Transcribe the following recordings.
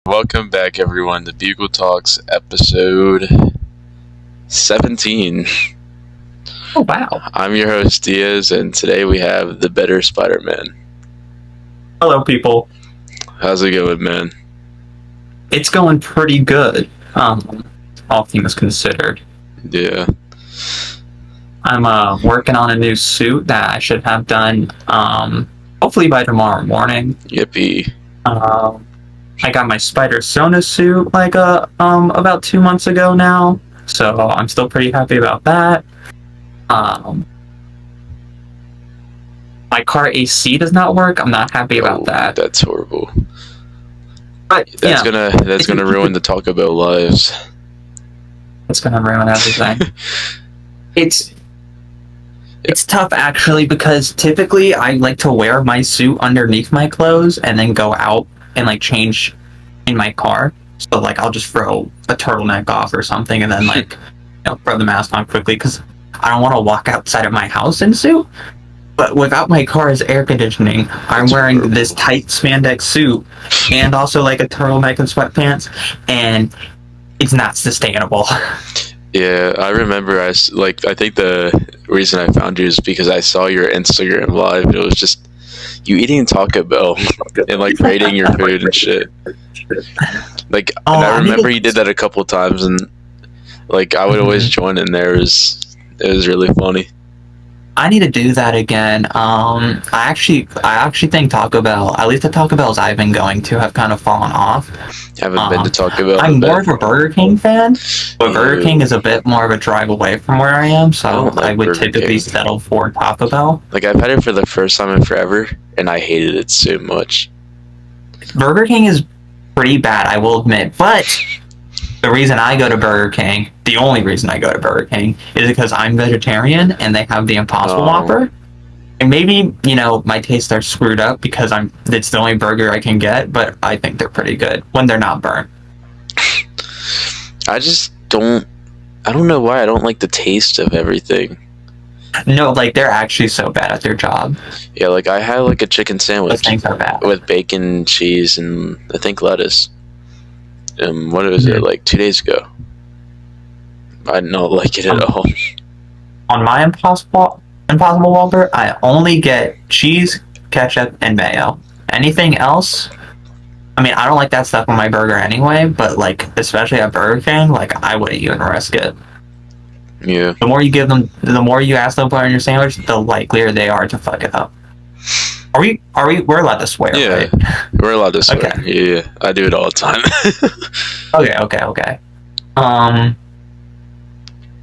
Welcome back, everyone, to Bugle Talks episode 17. Oh, wow. I'm your host, Diaz, and today we have the better Spider-Man. Hello, people. How's it going, man? It's going pretty good, all things considered. Yeah. I'm working on a new suit that I should have done, hopefully by tomorrow morning. Yippee. I got my Spider Sona suit, about 2 months ago now, so I'm still pretty happy about that. My car AC does not work. I'm not happy about that. That's horrible. But, That's gonna ruin the Taco Bell lives. It's gonna ruin everything. It's tough, actually, because typically I like to wear my suit underneath my clothes and then go out and change in my car. So I'll just throw a turtleneck off or something and then throw the mask on quickly because I don't want to walk outside of my house in suit. But without my car's air conditioning, I'm wearing this tight spandex suit and also a turtleneck and sweatpants, and it's not sustainable. Yeah, I remember. I think the reason I found you is because I saw your Instagram live. And it was just you eating Taco Bell and rating your food and shit. And I remember you did that a couple times, and I would always join in there. It was really funny. I need to do that again. I actually think Taco Bell, at least the Taco Bells I've been going to, have kind of fallen off. Haven't been to Taco Bell. I'm more of a Burger King fan, but Burger King is a bit more of a drive away from where I am, so I would typically settle for Taco Bell. I've had it for the first time in forever, and I hated it so much. Burger King is pretty bad, I will admit, but the reason I go to Burger King, the only reason I go to Burger King, is because I'm vegetarian and they have the Impossible Whopper. And maybe, my tastes are screwed up because it's the only burger I can get, but I think they're pretty good when they're not burnt. I don't know why I don't like the taste of everything. No, they're actually so bad at their job. Yeah, I had a chicken sandwich Those things are bad. with bacon, cheese, and I think lettuce. What was it, 2 days ago? I don't like it at all. On my Impossible Whopper, I only get cheese, ketchup, and mayo. Anything else, I don't like that stuff on my burger anyway, but especially at Burger King, I wouldn't even risk it. Yeah. The more you ask them to put on your sandwich, the likelier they are to fuck it up. We're allowed to swear, yeah, right? We're allowed to swear. Okay. Yeah, I do it all the time. Okay.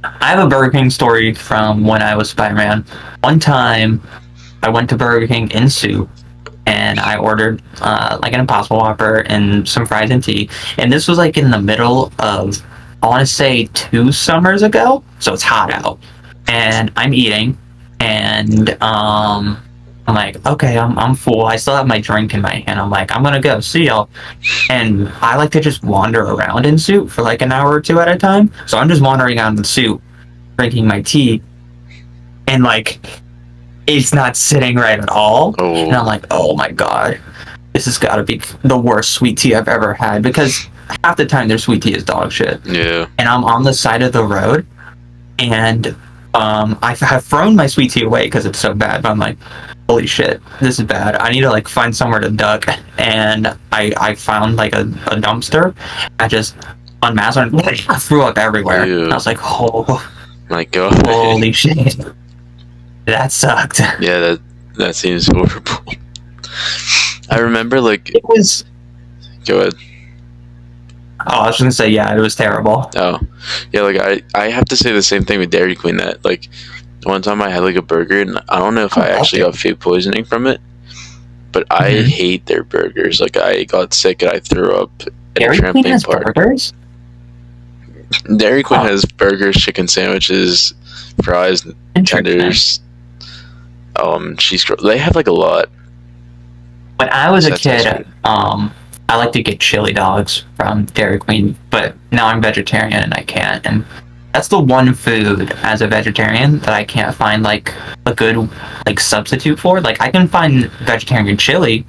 I have a Burger King story from when I was Spider-Man. One time, I went to Burger King in suit, and I ordered an Impossible Whopper and some fries and tea. And this was in the middle of, I want to say, 2 summers ago, so it's hot out. And I'm eating, and I'm okay, I'm full. I still have my drink in my hand. I'm I'm gonna go, see y'all. And I like to just wander around in suit for an hour or 2 at a time. So I'm just wandering around in suit, drinking my tea, and it's not sitting right at all. Oh. And I'm oh my god, this has got to be the worst sweet tea I've ever had, because half the time their sweet tea is dog shit. Yeah. And I'm on the side of the road, and I have thrown my sweet tea away because it's so bad, but I'm holy shit, this is bad. I need to find somewhere to duck. And I found a dumpster. I just unmasked and I threw up everywhere. Ew. I was oh my god, holy shit, that sucked. Yeah, that seems horrible. I remember it was. Go ahead. Oh, I was just gonna say, yeah, it was terrible. Oh, yeah, I have to say the same thing with Dairy Queen. That one time I had a burger, and I don't know if I actually got food poisoning from it, but I hate their burgers. I got sick and I threw up at Dairy a trampoline Queen has park. burgers? Dairy Queen has burgers, chicken sandwiches, fries, tenders, cheese. They have a lot. When I was a kid, I like to get chili dogs from Dairy Queen, but now I'm vegetarian and I can't. And that's the one food as a vegetarian that I can't find a good substitute for. I can find vegetarian chili,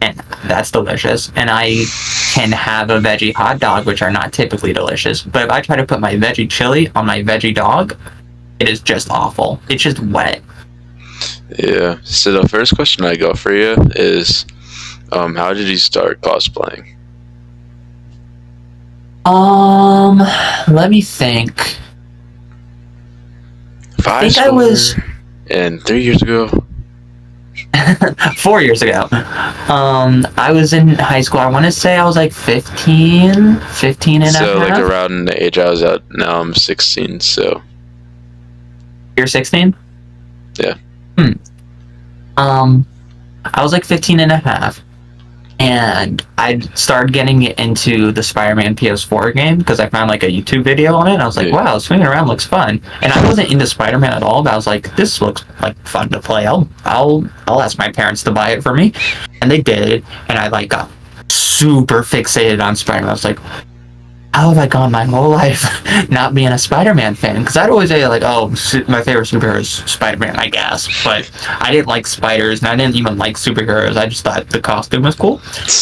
and that's delicious. And I can have a veggie hot dog, which are not typically delicious. But if I try to put my veggie chili on my veggie dog, it is just awful. It's just wet. Yeah. So the first question I got for you is, how did you start cosplaying? Let me think. Five, I think I was and 3 years ago. 4 years ago. I was in high school. I want to say I was like 15 and a half. So like around the age I was at. Now I'm 16. So You're 16? Yeah. I was like 15 and a half. And I started getting into the Spider-Man PS4 game because I found like a YouTube video on it. And I was like, wow, swinging around looks fun. And I wasn't into Spider-Man at all, but I was like, this looks like fun to play. I'll ask my parents to buy it for me. And they did. And I like got super fixated on Spider-Man. I was like, how have I gone my whole life not being a Spider-Man fan? Because I'd always say like, oh, my favorite superhero is Spider-Man, I guess. But I didn't like spiders, and I didn't even like superheroes. I just thought the costume was cool.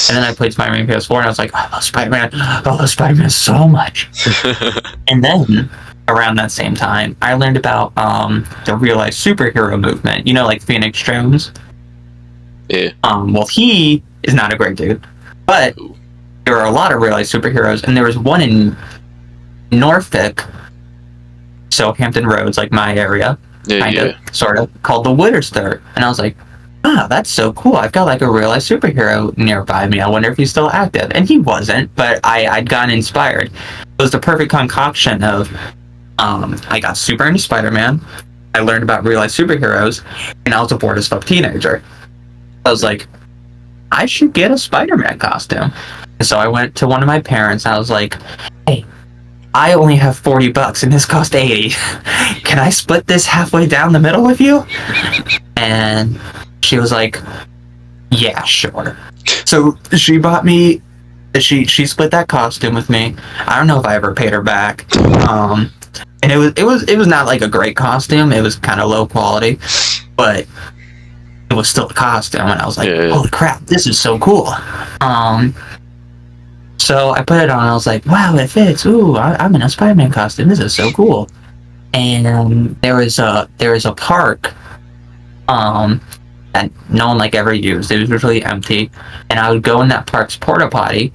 And then I played Spider-Man PS4, and I was like, I love Spider-Man. I love Spider-Man so much. And then around that same time, I learned about the real-life superhero movement. You know, like Phoenix Jones. Yeah. Well, he is not a great dude, but there are a lot of real-life superheroes, and there was one in Norfolk, so Hampton Roads, like my area, sort of, called the Witterster. And I was like, wow, that's so cool. I've got like a real-life superhero nearby me. I wonder if he's still active. And he wasn't, but I'd gotten inspired. It was the perfect concoction of, I got super into Spider-Man, I learned about real-life superheroes, and I was a bored as fuck teenager. I was like, I should get a Spider-Man costume. So I went to one of my parents. I was like, hey, I only have $40 and this cost 80. Can I split this halfway down the middle with you? And she was like, yeah, sure. So she bought me, she split that costume with me. I don't know if I ever paid her back. And it was not like a great costume. It was kind of low quality, but it was still a costume. And I was like, holy crap, this is so cool. So I put it on, and I was like, wow, it fits. Ooh, I'm in a Spider-Man costume. This is so cool. And there was a park that no one like ever used. It was usually empty. And I would go in that park's porta potty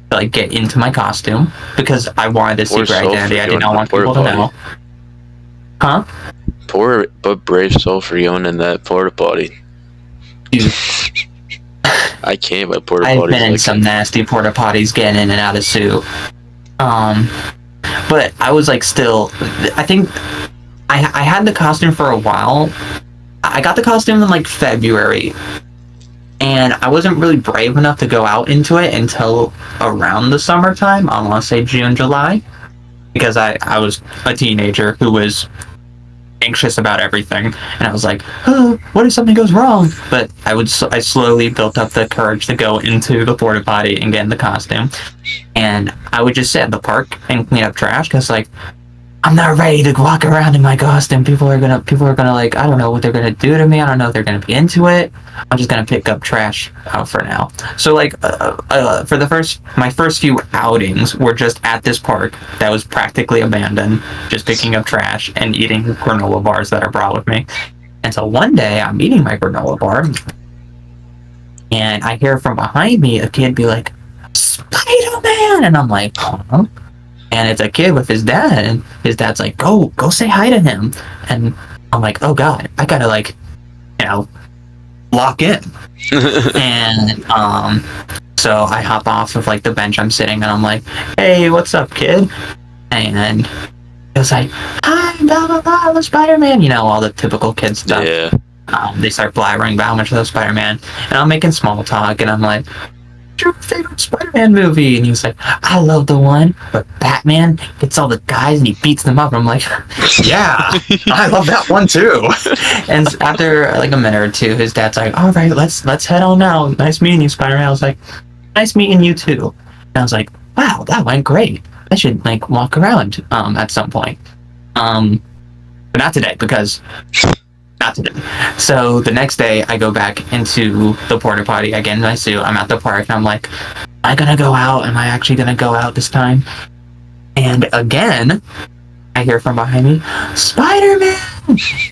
to like get into my costume because I wanted this secret identity. I did not want people to know. Huh? Poor but brave soul for going in that porta potty. Dude. I can't, but porta potties. I've been in some nasty porta potties getting in and out of suit. But I was like still, I think I had the costume for a while. I got the costume in like February, and I wasn't really brave enough to go out into it until around the summertime. I want to say June, July, because I was a teenager who was anxious about everything, and I was like, oh, what if something goes wrong? But I slowly built up the courage to go into the porta potty and get in the costume, and I would just sit at the park and clean up trash because like I'm not ready to walk around in my costume. People are gonna like, I don't know what they're gonna do to me. I don't know if they're gonna be into it. I'm just gonna pick up trash for now. So like for my first few outings were just at this park that was practically abandoned, just picking up trash and eating granola bars that are brought with me. And so one day I'm eating my granola bar, and I hear from behind me a kid be like, Spider-Man! And I'm like, huh? And it's a kid with his dad, and his dad's like, go say hi to him. And I'm like, oh god, I gotta like, lock in. And so I hop off of like the bench I'm sitting, and I'm like, hey, what's up, kid? And it was like, hi, blah blah blah, the Spider-Man, all the typical kid stuff. Yeah. They start blabbering about how much they love Spider-Man, and I'm making small talk, and I'm like, your favorite Spider-Man movie? And he was like, I love the one where Batman gets all the guys and he beats them up. I'm like, yeah, I love that one too. And after like a minute or two, his dad's like, all right, let's head on now. Nice meeting you, Spider-Man. I was like, nice meeting you too. And I was like, wow, that went great. I should like walk around at some point. But not today because not to do. So the next day, I go back into the porta potty. I get in my suit. I'm at the park, and I'm like, am I gonna go out? Am I actually gonna go out this time? And again, I hear from behind me, Spider-Man!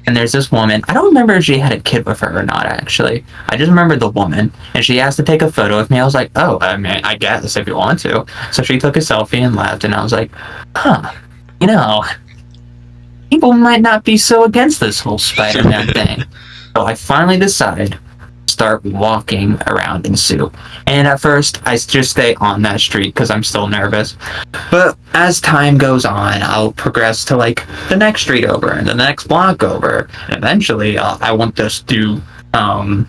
And there's this woman. I don't remember if she had a kid with her or not, actually. I just remember the woman. And she asked to take a photo with me. I was like, oh, I mean, I guess if you want to. So she took a selfie and left. And I was like, huh, you know, people might not be so against this whole Spider-Man thing. So I finally decide to start walking around in Sioux. And at first, I just stay on that street because I'm still nervous. But as time goes on, I'll progress to like the next street over and the next block over. And eventually, I won't just do my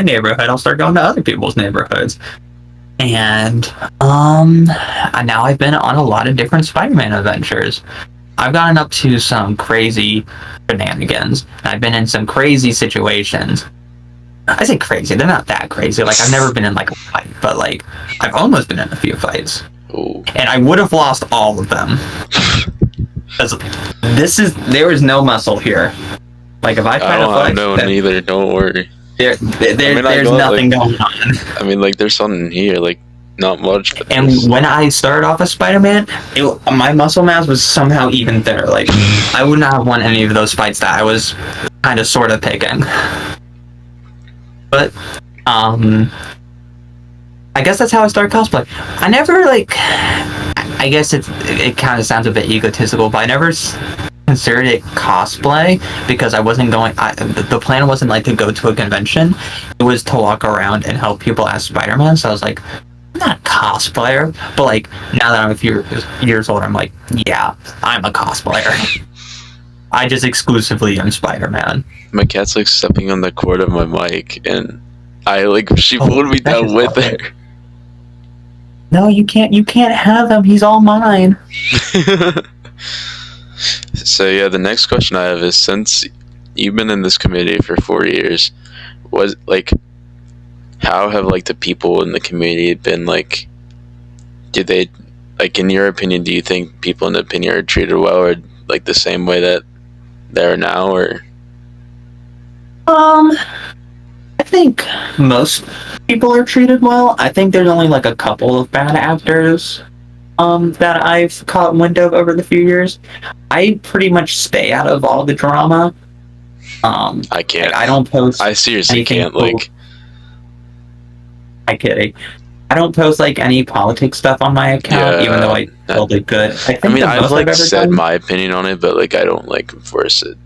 neighborhood. I'll start going to other people's neighborhoods. And now I've been on a lot of different Spider-Man adventures. I've gotten up to some crazy shenanigans. I've been in some crazy situations. I say crazy, they're not that crazy. Like, I've never been in like a fight, but like, I've almost been in a few fights. Ooh. And I would have lost all of them. There is no muscle here. Like, if I try to fight... I don't know neither, don't worry. There's nothing going on. I mean, like, there's something here, like, not much. And when I started off as Spider-Man, my muscle mass was somehow even thinner. Like, I would not have won any of those fights that I was kind of sort of picking. But, I guess that's how I started cosplay. I never, like, I guess it kind of sounds a bit egotistical, but I never considered it cosplay because I wasn't going. The plan wasn't like to go to a convention. It was to walk around and help people as Spider-Man. So I was like, I'm not a cosplayer, but like now that I'm a few years older, I'm like, yeah, I'm a cosplayer. I just exclusively am Spider-Man. My cat's like stepping on the cord of my mic, and she pulled me down with her. No, you can't. You can't have him. He's all mine. So yeah, the next question I have is, since you've been in this community for 4 years, how have like the people in the community been like? Did they, like, in your opinion, do you think people in the opinion are treated well, or like the same way that they are now, or? I think most people are treated well. I think there's only like a couple of bad actors that I've caught wind of over the few years. I pretty much stay out of all the drama. I can't. Like, I don't post. I seriously can't. Like, I'm kidding. I don't post like any politics stuff on my account, even though I totally could. I mean, I've like said my opinion on it, but like I don't like enforce it.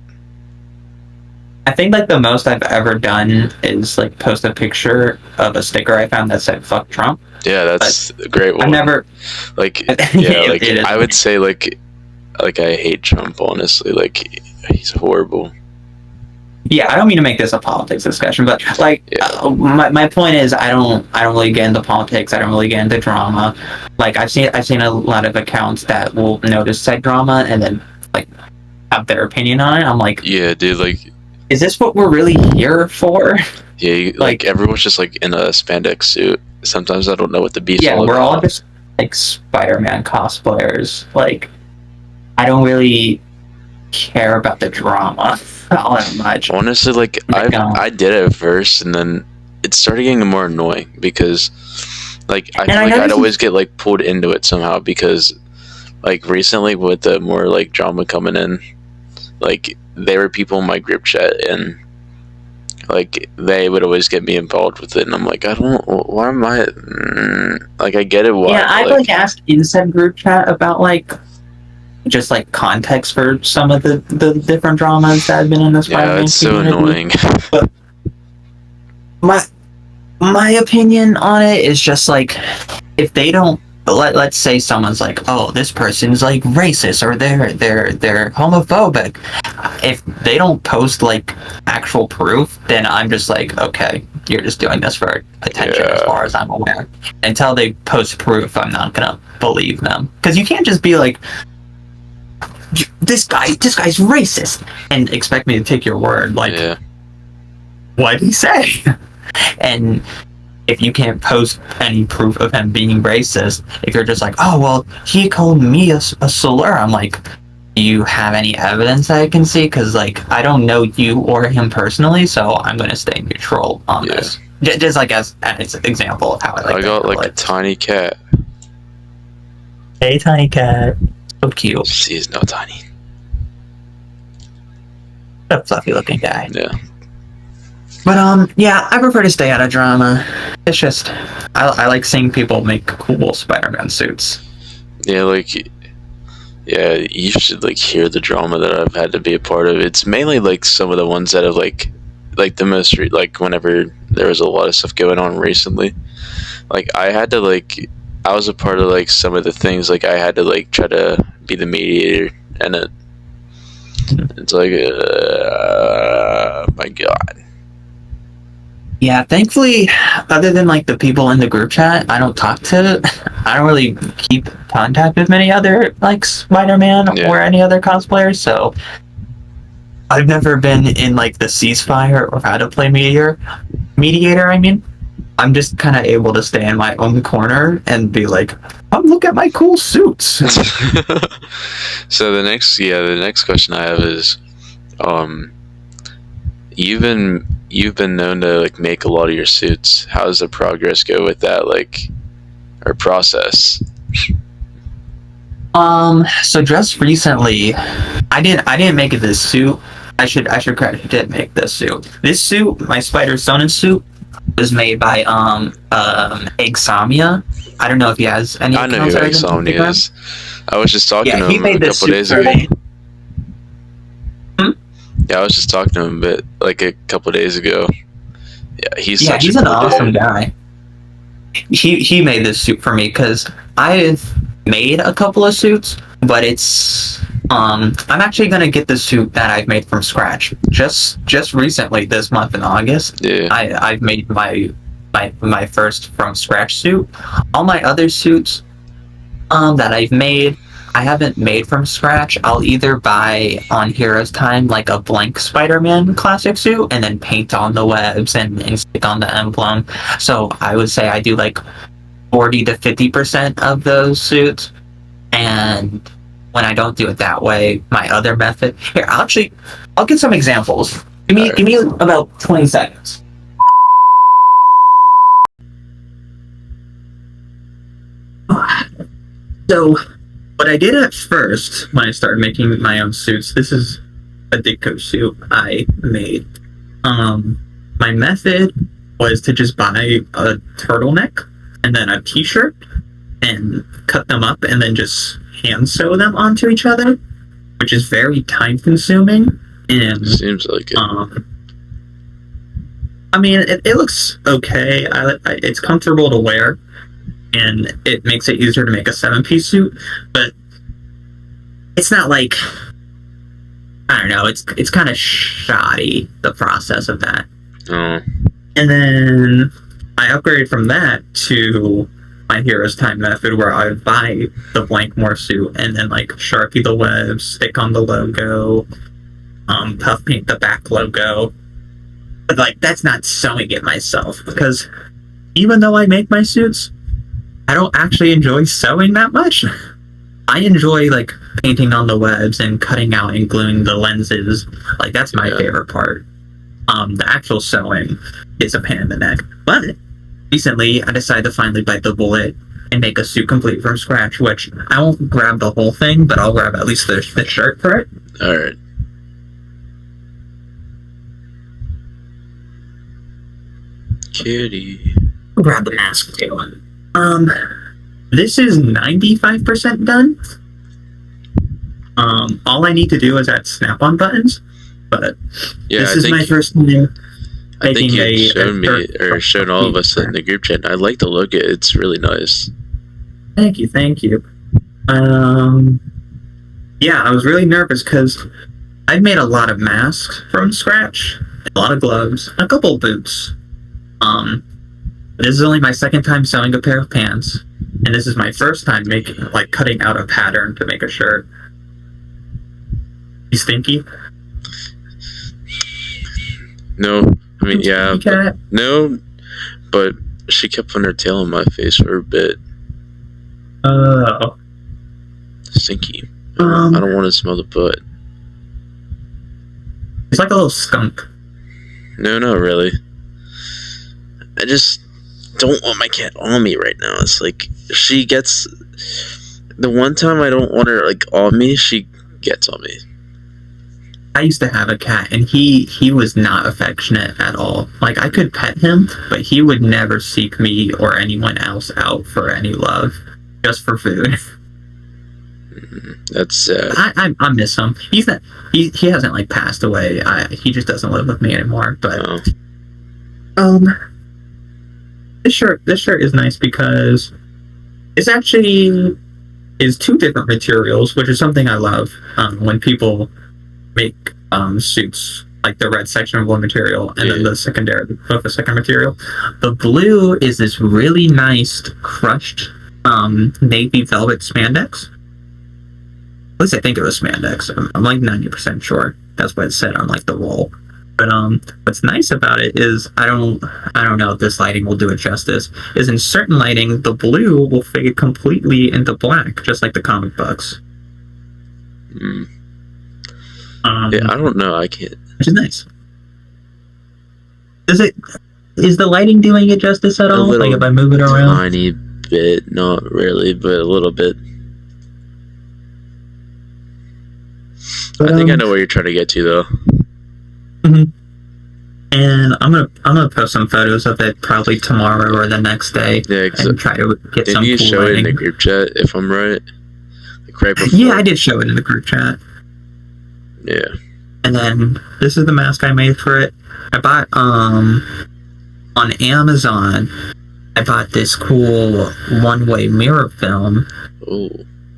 I think like the most I've ever done is like post a picture of a sticker I found that said "fuck Trump." Yeah, that's a great one. I've never like I would say like I hate Trump, honestly. Like, he's horrible. Yeah, I don't mean to make this a politics discussion, but like my point is I don't really get into politics. I don't really get into drama. Like I've seen a lot of accounts that will notice said drama and then like have their opinion on it. I'm like, yeah, dude, like, is this what we're really here for? Yeah, like everyone's just like in a spandex suit. Sometimes I don't know what the beef's all about. Yeah, we're all just like Spider-Man cosplayers. Like, I don't really care about the drama all that much. Honestly, like I did it at first, and then it started getting more annoying because, like, I feel like I'd always get like pulled into it somehow because, like, recently with the more like drama coming in, like there were people in my group chat and like they would always get me involved with it, and I'm like, I don't. Why am I? Like, I get it. Why? Yeah, I've like asked inside group chat about like just like context for some of the different dramas that have been in this. Yeah, it's so annoying. But my opinion on it is just like, if they don't, let's say someone's like, oh, this person's like racist or they're homophobic. If they don't post like actual proof, then I'm just like, okay, you're just doing this for attention, as far as I'm aware. Until they post proof, I'm not gonna believe them, because you can't just be like, this guy's racist and expect me to take your word. Like, what'd he say? And if you can't post any proof of him being racist, if you're just like, oh, well, he called me a slur, I'm like, do you have any evidence I can see? Because like I don't know you or him personally, so I'm gonna stay neutral on this. Just like as an example of how I like. I to got handle like a it. tiny cat. Hey, tiny cat, so cute. She is not tiny. A fluffy looking guy. Yeah. But yeah, I prefer to stay out of drama. It's just I like seeing people make cool Spider-Man suits. Yeah, like, yeah, you should like hear the drama that I've had to be a part of. It's mainly like some of the ones that have like the most like whenever there was a lot of stuff going on recently. Like I had to like I was a part of like some of the things. Like I had to like try to be the mediator, and it's like, my God. Yeah, thankfully, other than like the people in the group chat, I don't really keep contact with many other like Spider-Man Yeah. or any other cosplayers, so I've never been in like the ceasefire or how to play mediator, I mean. I'm just kind of able to stay in my own corner and be like, oh, look at my cool suits. So the next question I have is, you've been known to like make a lot of your suits. How does the progress go with that, like, or process? So just recently, I didn't make this suit. I should credit did make this suit. This suit, my Spider Sonin suit, was made by Eggsomnia. I don't know if he has any. I know who Eggsomnia is. I was just talking to him a couple days ago. Yeah, I was just talking to him a couple days ago. Yeah, he's an awesome guy. He made this suit for me because I've made a couple of suits, but it's I'm actually gonna get the suit that I've made from scratch. Just recently, this month in August, Yeah. I've made my first from scratch suit. All my other suits that I've made, I haven't made from scratch. I'll either buy on Heroes Time like a blank Spider-Man classic suit and then paint on the webs and stick on the emblem. So I would say I do like 40 to 50% of those suits. And when I don't do it that way, my other method here, I'll get some examples. Give me about 20 seconds. So what I did at first when I started making my own suits, this is a Ditko suit I made. My method was to just buy a turtleneck and then a t-shirt and cut them up and then just hand sew them onto each other, which is very time consuming. And seems like it. I mean, it looks okay. It's comfortable to wear, and it makes it easier to make a 7-piece suit. But it's not like, I don't know. It's kind of shoddy, the process of that. Oh. And then I upgraded from that to my Heroes Time method, where I would buy the blank morph suit and then like Sharpie the webs, stick on the logo, puff paint the back logo. But like that's not sewing it myself, because even though I make my suits, I don't actually enjoy sewing that much. I enjoy like painting on the webs and cutting out and gluing the lenses. Like that's my favorite part. The actual sewing is a pain in the neck. But recently, I decided to finally bite the bullet and make a suit complete from scratch, which I won't grab the whole thing, but I'll grab at least the shirt for it. Alright. Kitty. I'll grab the mask too. This is 95% done. All I need to do is add snap-on buttons, but this is my first time. I think you showed me, or showed all of us in the group chat. I like the look. It's really nice. Thank you. Yeah, I was really nervous because I've made a lot of masks from scratch, a lot of gloves, a couple of boots. This is only my second time sewing a pair of pants, and this is my first time cutting out a pattern to make a shirt. You stinky? No. I mean, yeah. No, but she kept putting her tail on my face for a bit. Oh. Stinky. I don't want to smell the butt. It's like a little skunk. No, not really. I just don't want my cat on me right now. It's like she gets the one time I don't want her like on me, she gets on me. I used to have a cat, and he was not affectionate at all. Like, I could pet him, but he would never seek me or anyone else out for any love, just for food. That's sad. I miss him. He's not. He hasn't like passed away. He just doesn't live with me anymore. But this shirt is nice because it's actually is two different materials, which is something I love. When people make suits, like the red section of one material and then the secondary of the second material. The blue is this really nice crushed navy velvet spandex. At least I think it was spandex. I'm like 90% sure that's what it said on like the roll. But what's nice about it is I don't know if this lighting will do it justice. Is in certain lighting the blue will fade completely into black, just like the comic books. Yeah, I don't know. I can't. Which is nice. Is the lighting doing it justice at all? Like if I move it around? Tiny bit, not really, but a little bit. But, I think I know where you're trying to get to, though. Mm-hmm. And I'm gonna post some photos of it probably tomorrow or the next day. Yeah, and try to get some. Maybe you cool show lighting. it in the group chat, if I'm right. Like right before. Yeah, I did show it in the group chat. Yeah. And then this is the mask I made for it. I bought on Amazon. I bought this cool one-way mirror film. Oh.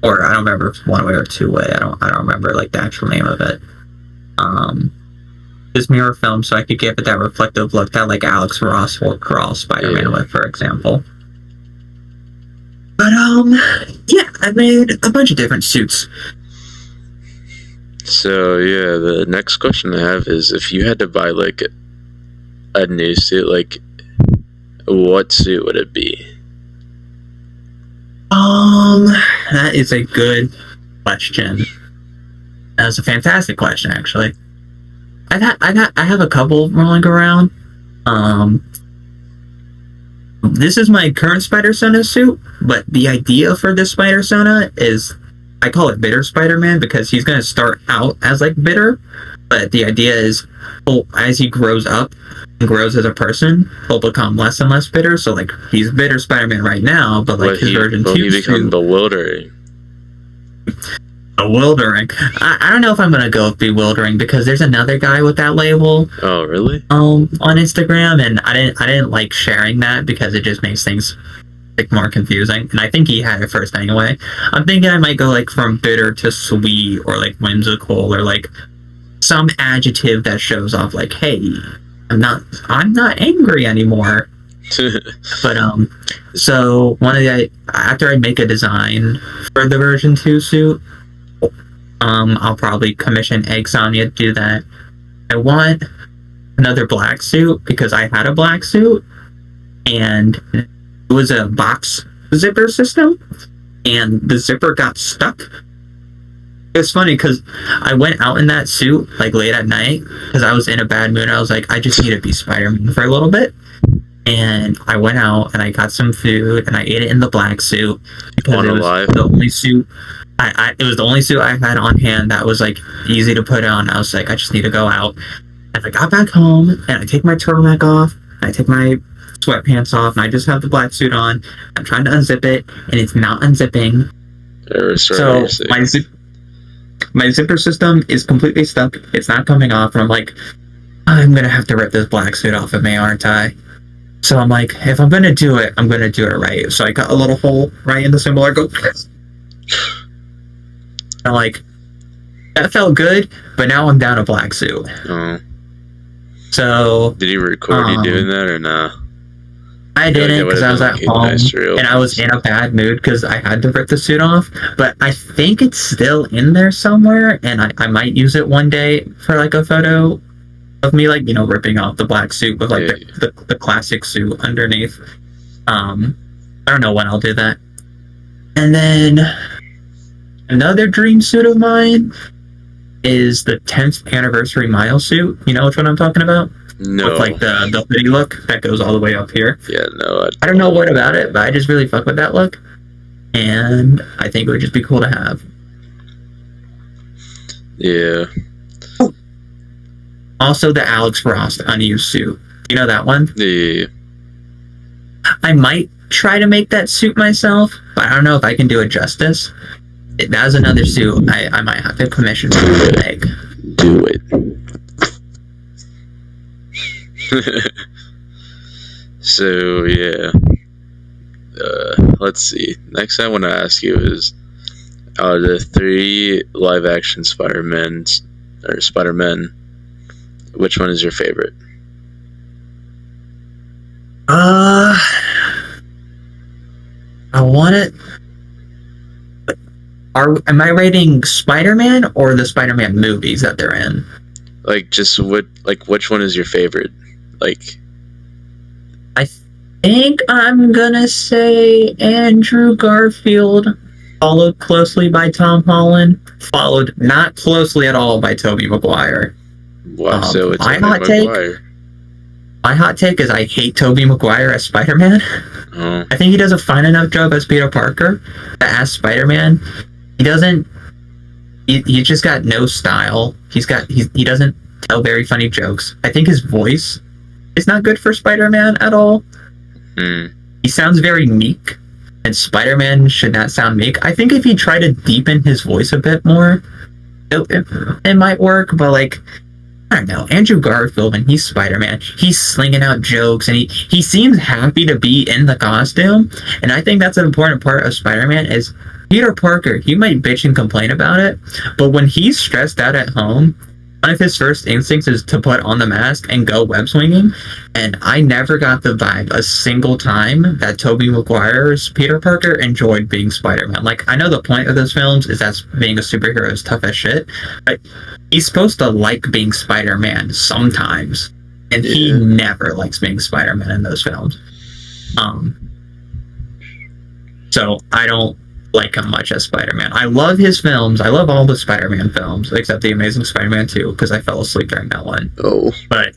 Or I don't remember if it's one-way or two-way. I don't remember like the actual name of it. This mirror film, so I could give it that reflective look that like Alex Ross will draw Spider-Man with, for example. But yeah, I made a bunch of different suits. So yeah, the next question I have is if you had to buy like a new suit, like what suit would it be? That is a good question. That's a fantastic question, actually. I have a couple rolling around. This is my current Spider-Sona suit, but the idea for this Spider-Sona is I call it Bitter Spider-Man because he's going to start out as like bitter, but the idea is, well, as he grows up and grows as a person, he'll become less and less bitter. So like he's Bitter Spider-Man right now, but like his version 2 he become bewildering. Bewildering. I don't know if I'm gonna go with bewildering because there's another guy with that label. Oh really? On Instagram, and I didn't like sharing that because it just makes things like more confusing. And I think he had it first anyway. I'm thinking I might go like from bitter to sweet or like whimsical or like some adjective that shows off like, hey, I'm not angry anymore. But so one of the after I make a design for the version 2 suit, I'll probably commission Eggsania to do that. I want another black suit because I had a black suit and it was a box zipper system and the zipper got stuck. It's funny because I went out in that suit like late at night because I was in a bad mood. I was like, I just need to be Spider-Man for a little bit. And I went out and I got some food and I ate it in the black suit because it was the only suit it was the only suit I had on hand that was like easy to put on. I was like, I just need to go out. And I got back home and I take my turtleneck off and I take my sweatpants off and I just have the black suit on. I'm trying to unzip it and it's not unzipping. So my zipper system is completely stuck. It's not coming off and I'm like, I'm gonna have to rip this black suit off of me, aren't I? So I'm like, if I'm gonna do it, I'm gonna do it right. So I got a little hole right in the symbol. I go, I'm like, that felt good, but now I'm down a black suit. Oh. So did you record you doing that or nah? I didn't because I was at home and I was in a bad mood because I had to rip the suit off. But I think it's still in there somewhere, and I might use it one day for like a photo of me, like, you know, ripping off the black suit with like the classic suit underneath. I don't know when I'll do that. And then Another dream suit of mine is the 10th anniversary Mile suit. You know which one I'm talking about? No. With like the hoodie look that goes all the way up here. Yeah, no. I don't know what about it, but I just really fuck with that look. And I think it would just be cool to have. Yeah. Also, the Alex Frost unused suit. You know that one? Yeah. I might try to make that suit myself, but I don't know if I can do it justice. That was another suit I might have to commission someone to make. Do it. So, yeah. Let's see. Next I want to ask you is, out of the 3 live-action Spider-Men, which one is your favorite? I want it. Am I rating Spider-Man or the Spider-Man movies that they're in? Like, just which one is your favorite? Like, I think I'm gonna say Andrew Garfield, followed closely by Tom Holland, followed not closely at all by Tobey Maguire. wow, so it's my Maguire. My hot take is I hate Tobey Maguire as Spider-Man. Oh. I think he does a fine enough job as Peter Parker, but as Spider-Man, he doesn't. He just got no style. He doesn't tell very funny jokes. I think his voice is not good for Spider-Man at all. He sounds very meek, and Spider-Man should not sound meek. I think if he tried to deepen his voice a bit more, it might work. But like, I don't know, Andrew Garfield, when he's Spider-Man, he's slinging out jokes, and he seems happy to be in the costume. And I think that's an important part of Spider-Man is Peter Parker. He might bitch and complain about it, but when he's stressed out at home, one of his first instincts is to put on the mask and go web swinging. And I never got the vibe a single time that Tobey Maguire's Peter Parker enjoyed being Spider-Man. Like, I know the point of those films is that being a superhero is tough as shit, but he's supposed to like being Spider-Man sometimes, and he never likes being Spider-Man in those films. So I don't like him much as Spider-Man. I love his films. I love all the Spider-Man films except the Amazing Spider-Man 2 because I fell asleep during that one. Oh. But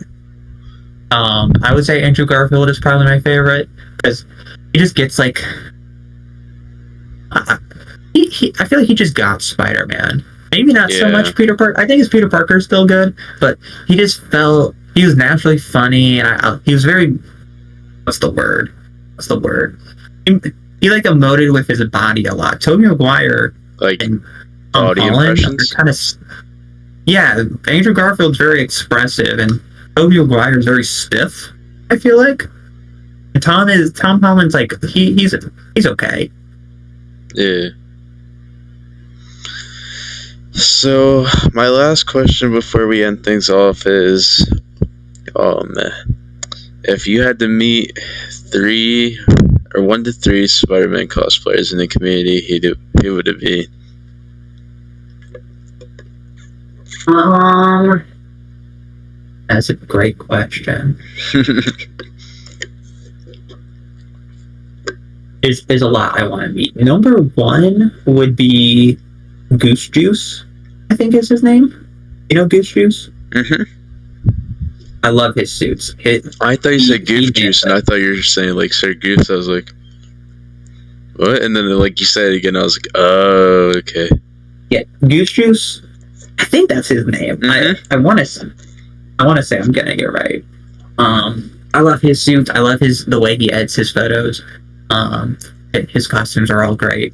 I would say Andrew Garfield is probably my favorite because he just gets like I feel like he just got Spider-Man. Maybe not so much Peter Parker. I think his Peter Parker is still good, but he just felt he was naturally funny, and he was very what's the word? He like emoted with his body a lot. Tobey Maguire like and body Holland impressions. Kind of, yeah. Andrew Garfield's very expressive, and Tobey Maguire is very stiff. I feel like and Tom Holland's like he's okay. Yeah. So my last question before we end things off is, if you had to meet 1 to 3 Spider-Man cosplayers in the community, who would it be? That's a great question. There's a lot I want to meet. Number 1 would be Goose Juice, I think is his name. You know Goose Juice? Mm-hmm. I love his suits. I thought you said Goof Juice, and I thought you were saying like Sir Goose. I was like, what? And then like you said it again, I was like, oh, okay. Yeah, Goose Juice. I think that's his name. Mm-hmm. I want to say I'm getting it right. I love his suits. I love the way he edits his photos. His costumes are all great.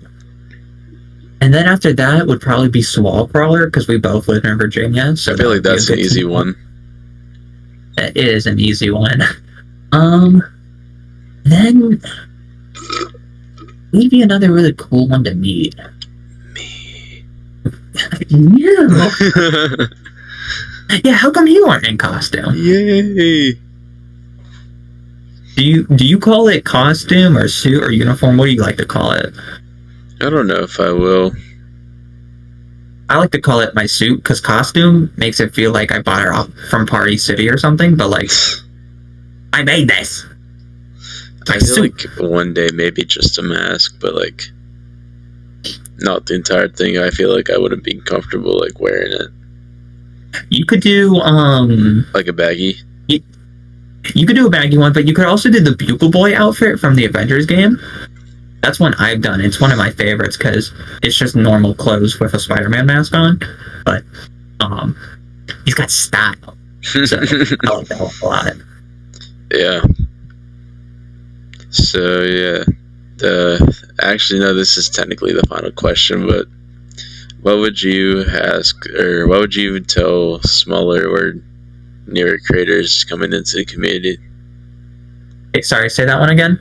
And then after that would probably be Swall Crawler because we both live in Virginia. So I feel like that's an easy one. That is an easy one. Then maybe another really cool one to meet. Me. Yeah. Yeah, how come you aren't in costume? Yay. Do you call it costume or suit or uniform? What do you like to call it? I don't know if I will. I like to call it my suit because costume makes it feel like I bought it off from Party City or something, but like I made this. I feel like one day maybe just a mask, but like not the entire thing. I feel like I wouldn't be comfortable like wearing it. You could do like a baggy. You could do a baggy one, but you could also do the Bugle Boy outfit from the Avengers game. That's one I've done. It's one of my favorites because it's just normal clothes with a Spider-Man mask on, but he's got style. So I like that one a lot. Yeah. So yeah, actually no, this is technically the final question, but what would you ask, or what would you tell smaller or newer creators coming into the community? Hey, sorry, say that one again.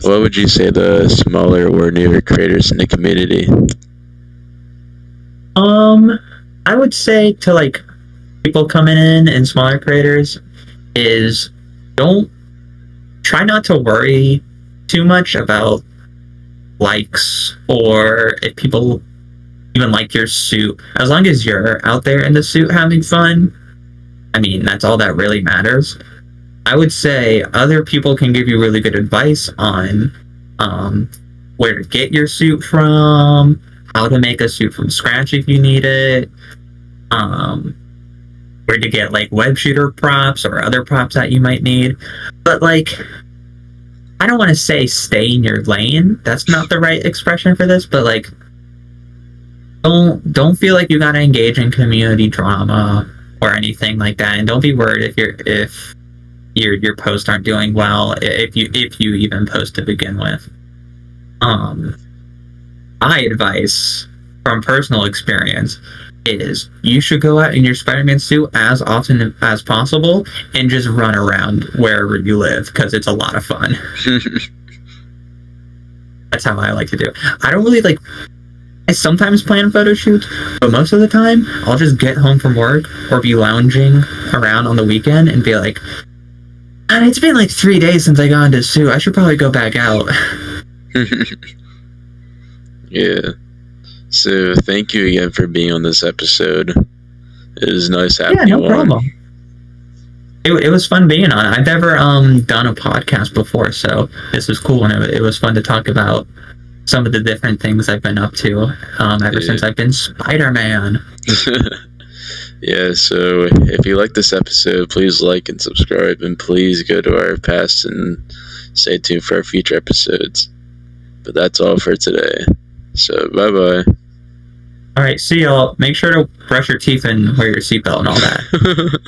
What would you say the smaller or newer creators in the community? I would say to like people coming in and smaller creators is don't try not to worry too much about likes or if people even like your suit. As long as you're out there in the suit having fun, I mean, that's all that really matters. I would say other people can give you really good advice on where to get your suit from, how to make a suit from scratch if you need it, where to get like web shooter props or other props that you might need. But like, I don't want to say stay in your lane. That's not the right expression for this, but like, don't feel like you gotta engage in community drama or anything like that, and don't be worried if your posts aren't doing well, if you even post to begin with. My advice from personal experience is you should go out in your Spider-Man suit as often as possible and just run around wherever you live because it's a lot of fun. That's how I like to do it. I don't really like. I sometimes plan photo shoots, but most of the time I'll just get home from work or be lounging around on the weekend and be like, it's been like 3 days since I got into a suit. I should probably go back out. Yeah. So thank you again for being on this episode. It was nice having you on. Yeah, no problem. It was fun being on. I've never done a podcast before, so this was cool, and it was fun to talk about some of the different things I've been up to ever since I've been Spider-Man. Yeah, so if you like this episode, please like and subscribe, and please go to our past and stay tuned for our future episodes. But that's all for today. So, bye-bye. All right, see y'all. Make sure to brush your teeth and wear your seatbelt and all that.